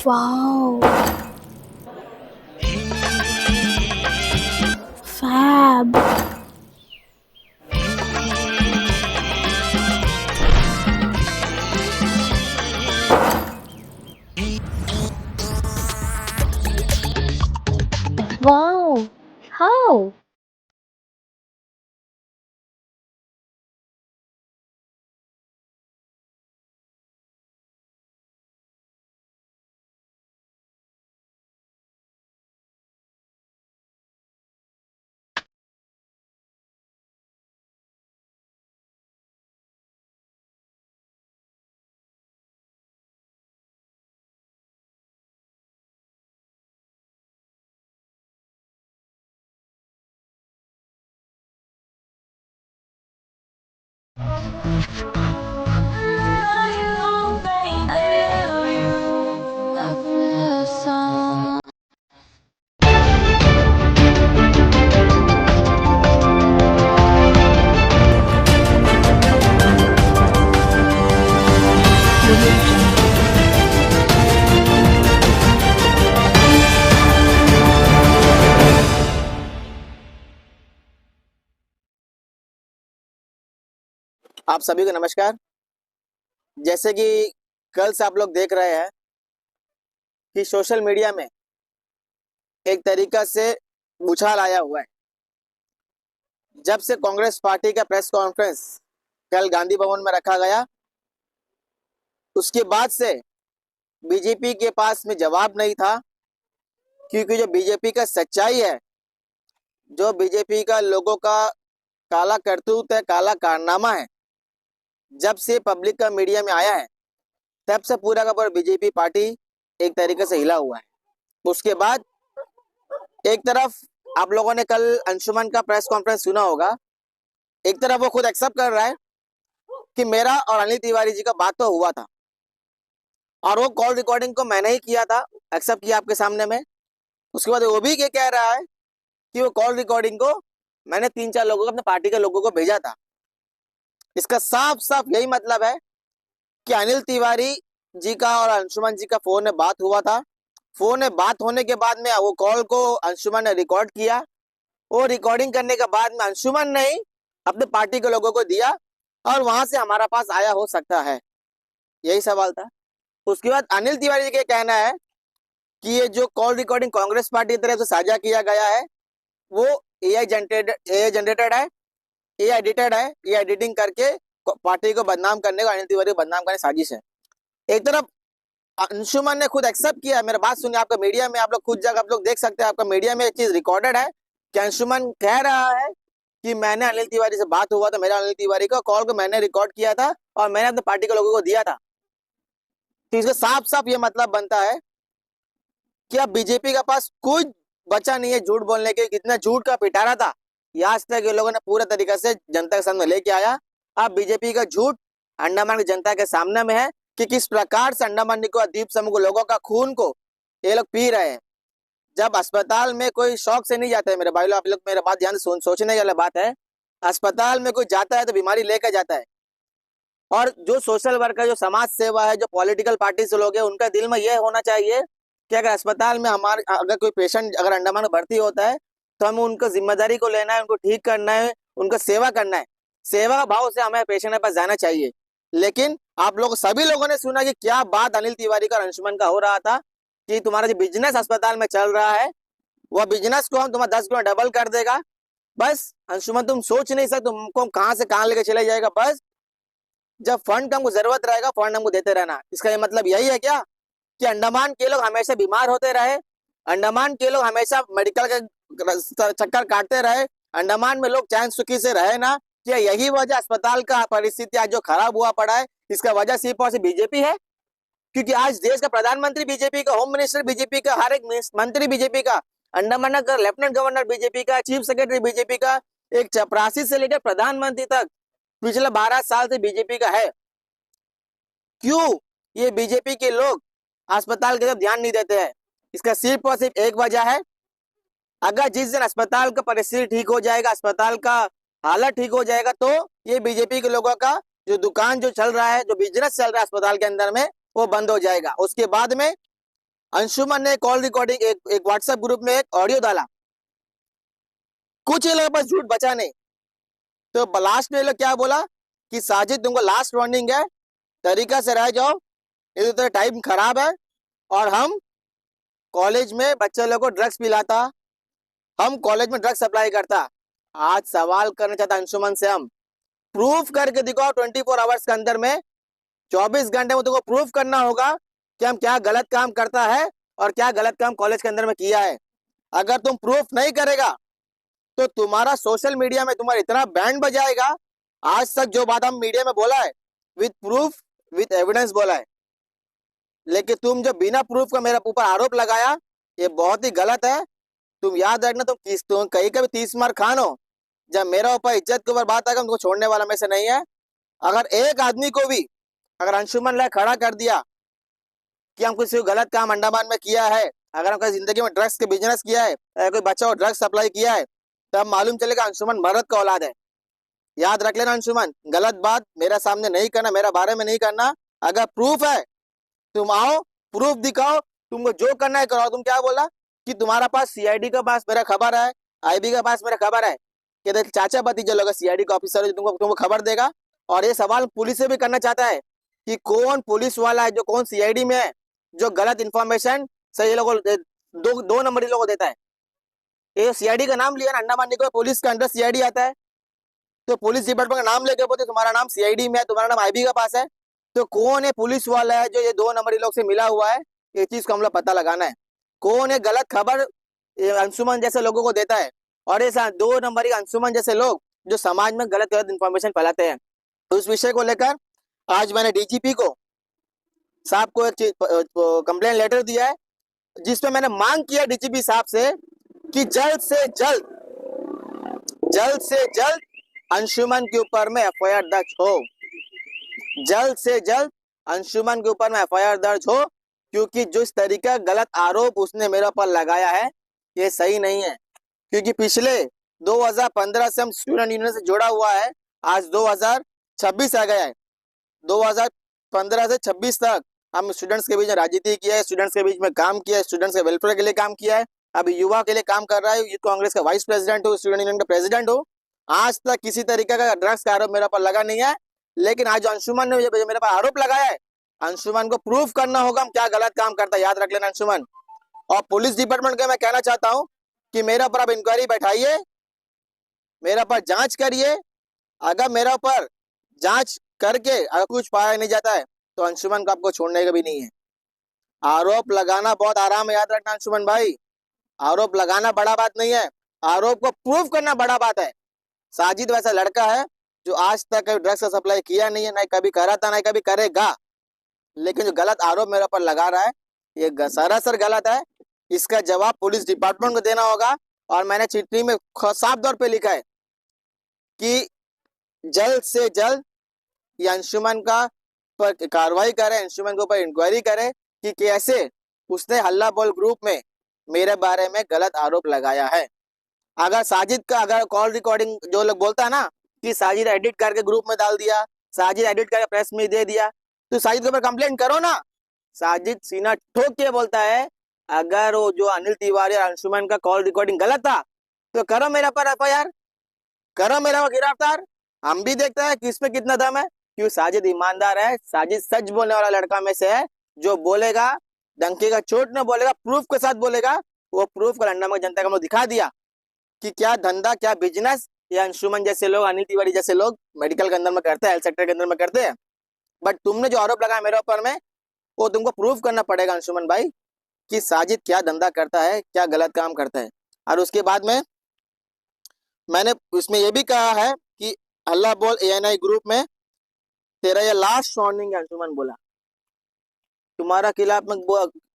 Wow. Fab. Wow! How? आप सभी को नमस्कार। जैसे कि कल से आप लोग देख रहे हैं कि सोशल मीडिया में एक तरीका से उछाल आया हुआ है। जब से कांग्रेस पार्टी का प्रेस कॉन्फ्रेंस कल गांधी भवन में रखा गया, उसके बाद से बीजेपी के पास में जवाब नहीं था, क्योंकि जो बीजेपी का सच्चाई है, जो बीजेपी का लोगों का काला करतूत है, काला कारनामा है, जब से पब्लिक का मीडिया में आया है, तब से पूरा का पूरा बीजेपी पार्टी एक तरीके से हिला हुआ है। उसके बाद एक तरफ आप लोगों ने कल अंशुमन का प्रेस कॉन्फ्रेंस सुना होगा, एक तरफ वो खुद एक्सेप्ट कर रहा है कि मेरा और अनिल तिवारी जी का बात तो हुआ था और वो कॉल रिकॉर्डिंग को मैंने ही किया था, एक्सेप्ट किया आपके सामने में। उसके बाद वो भी ये कह रहा है कि वो कॉल रिकॉर्डिंग को मैंने 3-4 लोगों को, अपने पार्टी के लोगों को भेजा था। इसका साफ साफ यही मतलब है कि अनिल तिवारी जी का और अंशुमन जी का फोन में बात हुआ था। फोन में बात होने के बाद में वो कॉल को अंशुमन ने रिकॉर्ड किया। वो रिकॉर्डिंग करने के बाद में अंशुमन ने ही अपने पार्टी के लोगों को दिया और वहां से हमारा पास आया हो सकता है, यही सवाल था। उसके बाद अनिल तिवारी जी का कहना है कि ये जो कॉल रिकॉर्डिंग कांग्रेस पार्टी की तरफ से साझा किया गया है, वो एआई जनरेटेड है, एआई एडिटेड है, ये एडिटिंग करके पार्टी को बदनाम करने को, अनिल तिवारी को बदनाम करने साजिश है। एक तरफ अंशुमन ने खुद एक्सेप्ट किया, मेरा बात सुनिए, आपका मीडिया में आप लोग खुद जगह आप लोग देख सकते हैं, आपका मीडिया में एक चीज रिकॉर्डेड है कि अंशुमन कह रहा है कि मैंने अनिल तिवारी से बात हुआ था, मेरा अनिल तिवारी का कॉल को मैंने रिकॉर्ड किया था और मैंने अपने पार्टी के लोगों को दिया था। तो इसका साफ साफ ये मतलब बनता है कि अब बीजेपी के पास कोई बचा नहीं है झूठ बोलने के। कितना झूठ का पिटारा था ये आज तक ये लोगों ने पूरे तरीके से जनता के सामने लेके आया। अब बीजेपी का झूठ अंडमान की जनता के सामने में है कि किस प्रकार से अंडमान निकोबार द्वीप समूह के लोगों का खून को ये लोग पी रहे हैं। जब अस्पताल में कोई शौक से नहीं जाता है, मेरे भाई लोग, आप लोग मेरे बात ध्यान से सोचने वाली बात है। अस्पताल में कोई जाता है तो बीमारी लेकर जाता है, और जो सोशल वर्कर, जो समाज सेवा है, जो पॉलिटिकल पार्टी से लोग हैं, उनका दिल में यह होना चाहिए कि अगर अस्पताल में हमारे अगर कोई पेशेंट अगर अंडमान में भर्ती होता है तो हमें उनको जिम्मेदारी को लेना है, उनको ठीक करना है, उनका सेवा करना है। सेवा भाव से हमें पेशेंट के पास जाना चाहिए। लेकिन आप लोग सभी लोगों ने सुना कि क्या बात अनिल तिवारी का और अंशुमन का हो रहा था कि तुम्हारा जो बिजनेस अस्पताल में चल रहा है, वह बिजनेस को हम तुम्हारा 10 गुना डबल कर देगा। बस अंशुमन, तुम सोच नहीं सकते तुमको कहाँ से कहाँ लेके चले जाएगा। बस जब फंड का हमको जरूरत रहेगा, फंड हमको देते रहना। इसका ये मतलब यही है क्या कि अंडमान के लोग हमेशा बीमार होते रहे, अंडमान के लोग हमेशा मेडिकल के चक्कर काटते रहे, अंडमान में लोग चैन सुखी से रहे ना? क्या यही वजह अस्पताल का परिस्थिति आज जो खराब हुआ पड़ा है, इसका वजह सिर्फ और सिर्फ बीजेपी है? क्योंकि आज देश का प्रधानमंत्री बीजेपी का, होम मिनिस्टर बीजेपी का, हर एक मंत्री बीजेपी का, अंडमान का लेफ्टिनेंट गवर्नर बीजेपी का, चीफ सेक्रेटरी बीजेपी का, एक चपरासी से लेकर प्रधानमंत्री तक पिछले 12 साल से बीजेपी का है। क्यों ये बीजेपी के लोग अस्पताल की तरफ ध्यान नहीं देते हैं? इसका सिर्फ और सिर्फ एक वजह है, अगर जिस दिन अस्पताल का परिस्थिति ठीक हो जाएगा, अस्पताल का हालत ठीक हो जाएगा, तो ये बीजेपी के लोगों का जो दुकान जो चल रहा है, जो बिजनेस चल रहा है अस्पताल के अंदर में, वो बंद हो जाएगा। उसके बाद में अंशुमन ने कॉल रिकॉर्डिंग एक व्हाट्सएप ग्रुप में एक ऑडियो डाला, कुछ ये लोग बस झूठ बचा नहीं। तो लास्ट में ये लोग क्या बोला कि साजिद तुमको लास्ट वार्निंग है, तरीका से रह जाओ, ये तो टाइम खराब है। और हम कॉलेज में बच्चे लोग को ड्रग्स पिलाता, हम कॉलेज में ड्रग्स सप्लाई करता। आज सवाल करना चाहता अंशुमन से, हम प्रूफ करके दिखाओ 24 आवर्स के अंदर में, 24 घंटे में तुमको प्रूफ करना होगा कि हम क्या गलत काम करता है और क्या गलत काम कॉलेज के अंदर में किया है। अगर तुम प्रूफ नहीं करेगा तो तुम्हारा सोशल मीडिया में तुम्हारा इतना बैंड बजाएगा। आज तक जो बात हम मीडिया में बोला है विथ प्रूफ विथ एविडेंस बोला है, लेकिन तुम जो बिना प्रूफ का मेरे ऊपर आरोप लगाया, ये बहुत ही गलत है। तुम याद रखना, तुम कहीं कभी 30 मार खान हो, जब मेरा ऊपर इज्जत के ऊपर बात आएगा तुमको छोड़ने वाला में से नहीं है। अगर एक आदमी को भी अगर अंशुमन लायक खड़ा कर दिया कि हम किसी गलत काम अंडमान में किया है, अगर हम कहीं जिंदगी में ड्रग्स के बिजनेस किया है, कोई बच्चा को ड्रग्स सप्लाई किया है, तब मालूम चलेगा अंशुमन मर्द का औलाद है। याद रख लेना अंशुमन, गलत बात मेरे सामने नहीं करना, मेरे बारे में नहीं करना। अगर प्रूफ है तुम आओ, प्रूफ दिखाओ, तुमको जो करना है करो। तुम क्या बोला कि तुम्हारा पास सीआईडी के पास मेरा खबर है, आईबी के पास मेरा खबर है, कि देख चाचा भतीजा लोग सीआईडी का ऑफिसर है, तुमको खबर देगा। और ये सवाल पुलिस से भी करना चाहता है कि कौन पुलिस वाला है, जो कौन सीआईडी में है, जो गलत इन्फॉर्मेशन सही लोगों दो नंबर लोगों देता है। ये सीआईडी का नाम लिया ना, अंडा मारने के बाद पुलिस के अंडर सीआईडी आता है, तो पुलिस डिपार्टमेंट का नाम लेके बोलते तुम्हारा नाम सीआईडी में है, तुम्हारा नाम आईबी के पास है, तो कौन है पुलिस वाला है जो ये 2 नंबरी लोग से मिला हुआ है। ये चीज को हम लोग पता लगाना है, कौन है गलत खबर अंशुमन जैसे लोगों को देता है, और ये 2 नंबरी अंशुमन जैसे लोग जो समाज में गलत गलत इन्फॉर्मेशन फैलाते हैं। तो उस विषय को लेकर आज मैंने डीजीपी को साहब को एक कंप्लेन लेटर दिया है, जिसमें मैंने मांग किया डीजीपी साहब से कि जल्द से जल्द अंशुमन के ऊपर में एफआईआर दर्ज हो, जल्द से जल्द अंशुमन के ऊपर में एफआईआर दर्ज हो, क्योंकि जिस तरीका गलत आरोप उसने मेरे ऊपर लगाया है ये सही नहीं है। क्योंकि पिछले 2015 से हम स्टूडेंट यूनियन से जुड़ा हुआ है, आज 2026 आ गया है। 2015 से 26 तक हम स्टूडेंट्स के बीच में राजनीति किया है, स्टूडेंट्स के बीच में काम किया है, स्टूडेंट्स के वेलफेयर के लिए काम किया है, अभी युवा के लिए काम कर रहा है, यूथ कांग्रेस का वाइस प्रेसिडेंट हो, स्टूडेंट यूनियन का प्रेसिडेंट हो। आज तक किसी तरीके का ड्रग्स का आरोप मेरे पर लगा नहीं है, लेकिन आज अंशुमन ने मेरे पर आरोप लगाया है, अंशुमन को प्रूफ करना होगा हम क्या गलत काम करता है। याद रख लेना अंशुमन। और पुलिस डिपार्टमेंट को मैं कहना चाहता हूं कि मेरे ऊपर आप इंक्वायरी बैठाइए, मेरे ऊपर जांच करिए। अगर मेरे ऊपर जांच करके अगर कुछ पाया नहीं जाता है तो अंशुमन को आपको छोड़ने का भी नहीं है। आरोप लगाना बहुत आराम है, याद रखना अंशुमन भाई, आरोप लगाना बड़ा बात नहीं है, आरोप को प्रूफ करना बड़ा बात है। साजिद वैसा लड़का है जो आज तक कभी ड्रग्स का सप्लाई किया नहीं है, ना कभी करा था, ना कभी करेगा, लेकिन जो गलत आरोप मेरे ऊपर लगा रहा है ये सरासर गलत है। इसका जवाब पुलिस डिपार्टमेंट को देना होगा। और मैंने चिट्ठी में साफ तौर पे लिखा है कि जल्द से जल्द ये अंशुमन का पर कार्रवाई करे, अंशुमन के ऊपर इंक्वायरी करे कि कैसे उसने हल्ला बोल ग्रुप में मेरे बारे में गलत आरोप लगाया है। अगर साजिद का अगर कॉल रिकॉर्डिंग जो लोग बोलता है ना कि साजिद एडिट करके ग्रुप में डाल दिया, साजिद एडिट करके प्रेस में दे दिया, तो साजिद के ऊपर कंप्लेंट करो ना। साजिद सीना ठोक के बोलता है अगर वो जो अनिल तिवारी और अंशुमन का कॉल रिकॉर्डिंग गलत था तो करो मेरा पर एफआईआर, करो मेरा गिरफ्तार, हम भी देखते हैं किस में कितना दम है। क्यों साजिद ईमानदार है, साजिद सच बोलने वाला लड़का में से है, जो बोलेगा डंके का चोट न बोलेगा, प्रूफ के साथ बोलेगा। वो प्रूफ को अंडा में जनता को दिखा दिया कि क्या धंधा क्या बिजनेस ये अंशुमन जैसे लोग, अनिल तिवारी जैसे लोग मेडिकल के अंदर में करते हैं, हेल्थ सेक्टर के अंदर में करते हैं। बट तुमने जो आरोप लगाया मेरे ऊपर में वो तुमको प्रूफ करना पड़ेगा अंशुमन भाई कि साजिद क्या धंधा करता है, क्या गलत काम करता है। और उसके बाद में मैंने उसमें ये भी कहा है कि अल्लाह बोल एएनआई ग्रुप में तेरा ये लास्ट वार्निंग है अंशुमन बोला, तुम्हारा खिलाफ में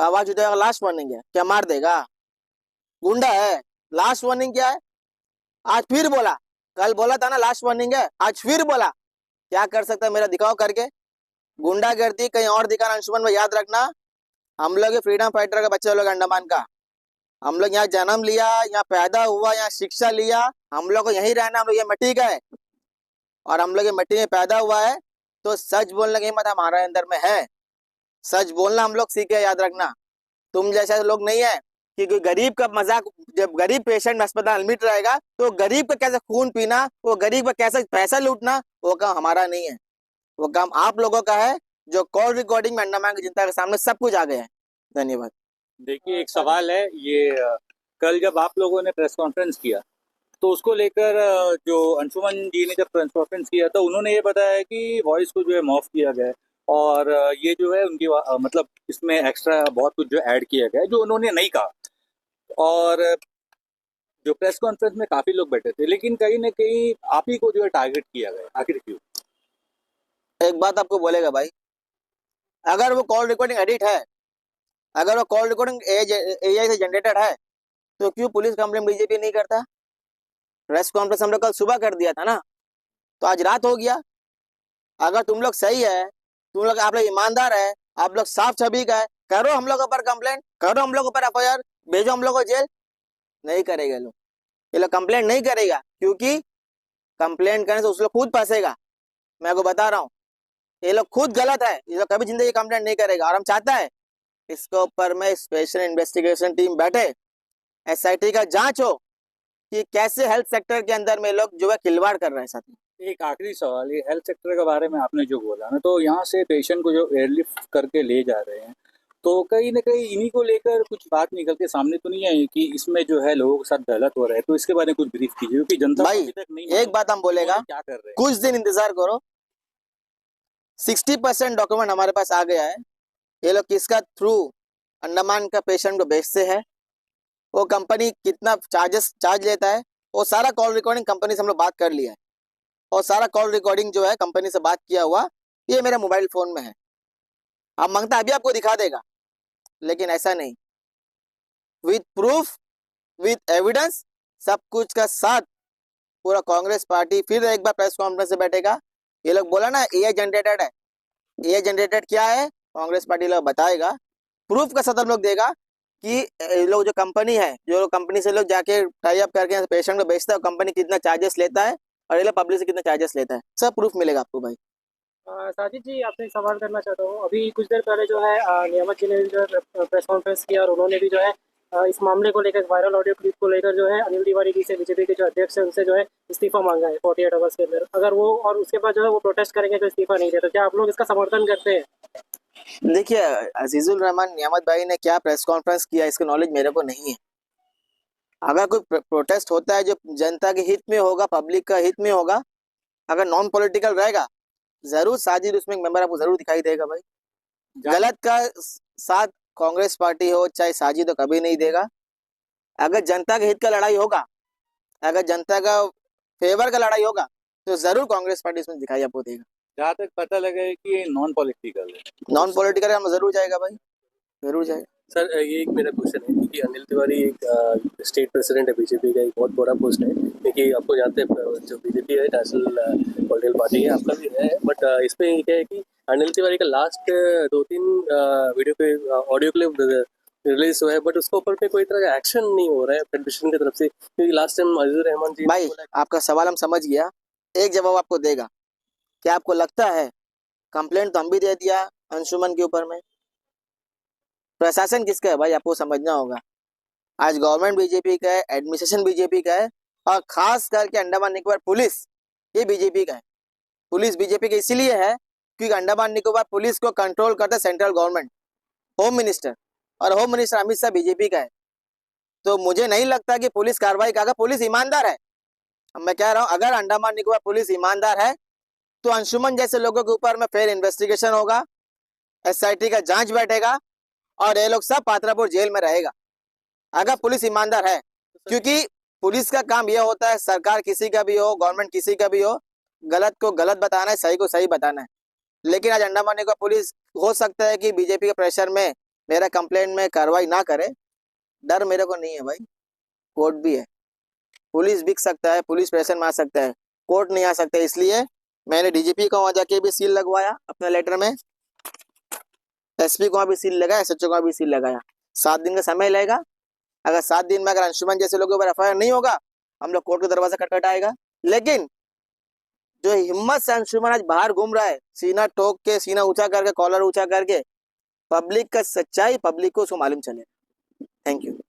आवाज उठाएगा लास्ट वार्निंग है, क्या मार देगा, गुंडा है, लास्ट वार्निंग क्या है। आज फिर बोला, कल बोला था ना लास्ट वार्निंग है, आज फिर बोला, क्या कर सकता है मेरा दिखाओ करके। गुंडागर्दी कहीं और दिखाना अंशुमन में, याद रखना हम लोग फ्रीडम फाइटर का बच्चे लोग अंडमान का, हम लोग यहाँ जन्म लिया, यहाँ पैदा हुआ, यहाँ शिक्षा लिया, हम लोग को यहीं रहना, हम लोग ये मिट्टी का है और हम लोग ये मिट्टी में पैदा हुआ है। तो सच बोलने की हिम्मत हमारे अंदर में है, सच बोलना हम लोग सीखे, याद रखना। तुम जैसे लोग नहीं है कि कोई गरीब का मजाक, जब गरीब पेशेंट अस्पताल एडमिट रहेगा तो गरीब का कैसे खून पीना, वो गरीब का कैसे पैसा लूटना, वो काम हमारा नहीं है, वो काम आप लोगों का है, जो कॉल रिकॉर्डिंग में अंडमान की जनता के सामने सब कुछ आ गया है। धन्यवाद। देखिए, एक सवाल है ये, कल जब आप लोगों ने प्रेस कॉन्फ्रेंस किया तो उसको लेकर जो अंशुमन जी ने जब प्रेस कॉन्फ्रेंस किया तो उन्होंने ये बताया कि वॉइस को जो है मॉफ किया गया है और ये जो है उनकी मतलब इसमें एक्स्ट्रा बहुत कुछ जो ऐड किया गया है जो उन्होंने नहीं कहा। और जो प्रेस कॉन्फ्रेंस में काफी लोग बैठे थे, लेकिन कहीं ना कहीं आप ही को जो है टारगेट किया गया, आखिर क्यों? एक बात आपको बोलेगा भाई, अगर वो कॉल रिकॉर्डिंग एडिट है, अगर वो कॉल रिकॉर्डिंग एआई से जनरेटेड है, तो क्यों पुलिस कंप्लेंट बीजेपी नहीं करता? प्रेस कॉन्फ्रेंस हम लोग कल सुबह कर दिया था ना, तो आज रात हो गया। अगर तुम लोग सही है, तुम लोग, आप लोग ईमानदार है, आप लोग साफ छवि का है, करो हम लोग ऊपर कंप्लेंट, करो हम लोग ऊपर एफआईआर, भेजो हम लोग को जेल। नहीं करेगा लोग, ये लोग कंप्लेंट नहीं करेगा, क्योंकि कंप्लेंट करने से उस लोग खुद फंसेगा। मैं आपको बता रहा हूँ, ये लोग खुद गलत है, ये लोग कभी जिंदगी कंप्लेंट नहीं करेगा। और हम चाहता है इसके ऊपर में स्पेशल इन्वेस्टिगेशन टीम बैठे, एसआईटी का जांच हो कि कैसे हेल्थ सेक्टर के अंदर में लोग जो है खिलवाड़ कर रहे हैं। साथ में एक आखिरी सवाल, ये हेल्थ सेक्टर के बारे में आपने जो बोला ना, तो यहाँ से पेशेंट को जो एयरलिफ्ट करके ले जा रहे हैं, तो कहीं ना कहीं इन्हीं को लेकर कुछ बात निकल के सामने तो नहीं आई कि इसमें जो है लोगों के साथ गलत हो रहा है? तो इसके बारे में कुछ ब्रीफ कीजिए, क्योंकि जनता भाई अभी तक नहीं एक बात हम बोलेगा, क्या कर रहे हैं। कुछ दिन इंतजार करो, 60% डॉक्यूमेंट हमारे पास आ गया है। ये लोग किसका थ्रू अंडमान का पेशेंट को भेजते हैं, वो कंपनी कितना चार्ज लेता है, वो सारा कॉल रिकॉर्डिंग कंपनी से हम लोग बात कर लिया है। और सारा कॉल रिकॉर्डिंग जो है कंपनी से बात किया हुआ, ये मेरे मोबाइल फोन में है। आप मांगता अभी आपको दिखा देगा, लेकिन ऐसा नहीं, विथ प्रूफ, विथ एविडेंस, सब कुछ का साथ पूरा कांग्रेस पार्टी फिर एक बार प्रेस कॉन्फ्रेंस से बैठेगा। ये लोग बोला ना एआई जनरेटेड है, एआई जनरेटेड क्या है कांग्रेस पार्टी लोग बताएगा, प्रूफ का साथ हम लोग देगा कि ये लोग जो कंपनी है, जो कंपनी से लोग जाके टाई अप करके पेशेंट को बेचता है, कंपनी कितना चार्जेस लेता है और ये लोग पब्लिक से कितना चार्जेस लेता है, सब प्रूफ मिलेगा आपको भाई। साजिद जी, आपसे एक सवाल करना चाहता हूँ। अभी कुछ देर पहले जो है नियामत जी ने भी जो है प्रेस कॉन्फ्रेंस किया और उन्होंने भी जो है इस मामले को लेकर, वायरल ऑडियो क्लिप को लेकर जो है अनिल तिवारी जी से, बीजेपी के जो अध्यक्ष है, उनसे जो है इस्तीफा मांगा है 48 आवर्स के अंदर। अगर वो और उसके बाद जो है वो प्रोटेस्ट करेंगे तो इस्तीफा नहीं देता, क्या आप लोग इसका समर्थन करते हैं? देखिए, अजीजुल रहमान नियामत भाई ने क्या प्रेस कॉन्फ्रेंस किया इसका नॉलेज मेरे को नहीं है। अगर कोई प्रोटेस्ट होता है जो जनता के हित में होगा, पब्लिक का हित में होगा, अगर नॉन पॉलिटिकल रहेगा, जरूर साजिद उसमें एक मेंबर आपको जरूर दिखाई देगा भाई। गलत का साथ कांग्रेस पार्टी हो चाहे साजिद हो कभी नहीं देगा। अगर जनता के हित का लड़ाई होगा, अगर जनता का फेवर का लड़ाई होगा, तो जरूर कांग्रेस पार्टी इसमें दिखाई आपको देगा। जहाँ तक पता लगा है कि ये नॉन पॉलिटिकल है, नॉन पॉलिटिकल हम जरूर जाएगा भाई, जरूर जाएगा। सर, ये एक मेरा क्वेश्चन है कि अनिल तिवारी एक स्टेट प्रेसिडेंट है बीजेपी का, एक बहुत बड़ा पोस्ट है, क्योंकि आपको जानते हैं जो बीजेपी है नेशनल पॉलिटिकल पार्टी है, आपका भी है, बट इसमें क्या है कि अनिल तिवारी का लास्ट 2-3 वीडियो पे ऑडियो क्लिप रिलीज हुआ है, बट उसके ऊपर पे कोई तरह का एक्शन नहीं हो रहा है फेडरेशन की तरफ से, क्योंकि लास्ट टाइम अजीजुर रहमान जी भाई आपका सवाल हम समझ गया, एक जवाब आपको देगा। क्या आपको लगता है कंप्लेंट तो हम भी दे दिया अंशुमन के ऊपर में, प्रशासन किसका है भाई आपको समझना होगा। आज गवर्नमेंट बीजेपी का है, एडमिनिस्ट्रेशन बीजेपी का है, और खास करके अंडमान निकोबार पुलिस ये बीजेपी का है। पुलिस बीजेपी का इसीलिए है क्योंकि अंडमान निकोबार पुलिस को कंट्रोल करता है सेंट्रल गवर्नमेंट, होम मिनिस्टर, और home minister Amit Shah BJP का है। तो मुझे नहीं लगता कि पुलिस कार्रवाई का, अगर पुलिस ईमानदार है, मैं कह रहा हूं अगर अंडमान निकोबार पुलिस ईमानदार है, तो अंशुमन जैसे लोगों के ऊपर में फिर इन्वेस्टिगेशन होगा, एसआईटी का जांच बैठेगा और ये लोग सब पात्रापुर जेल में रहेगा, अगर पुलिस ईमानदार है। क्योंकि पुलिस का काम यह होता है, सरकार किसी का भी हो, गवर्नमेंट किसी का भी हो, गलत को गलत बताना है, सही को सही बताना है। लेकिन आज अंडमान निकोबार पुलिस हो सकता है कि बीजेपी के प्रेशर में मेरा कंप्लेंट में कार्रवाई ना करे, डर मेरे को नहीं है भाई। कोर्ट भी है, पुलिस बिक सकता है, पुलिस प्रेशर में आ सकता है, कोर्ट नहीं आ सकता। इसलिए मैंने डीजीपी को वहां जाके भी सील लगवाया अपने लेटर में, एसपी को भी सील लगाया, एसएचओ को भी सील लगाया। 7 दिन का समय लगेगा। अगर 7 दिन में अगर अंशुमन जैसे लोगों पर एफआईआर नहीं होगा, हम लोग कोर्ट का दरवाजा खटखटाएगा। लेकिन जो हिम्मत से अंशुमन आज बाहर घूम रहा है, सीना ठोक के, सीना ऊंचा करके, कॉलर ऊंचा करके, पब्लिक का सच्चाई पब्लिक को उसको मालूम चले। Thank you.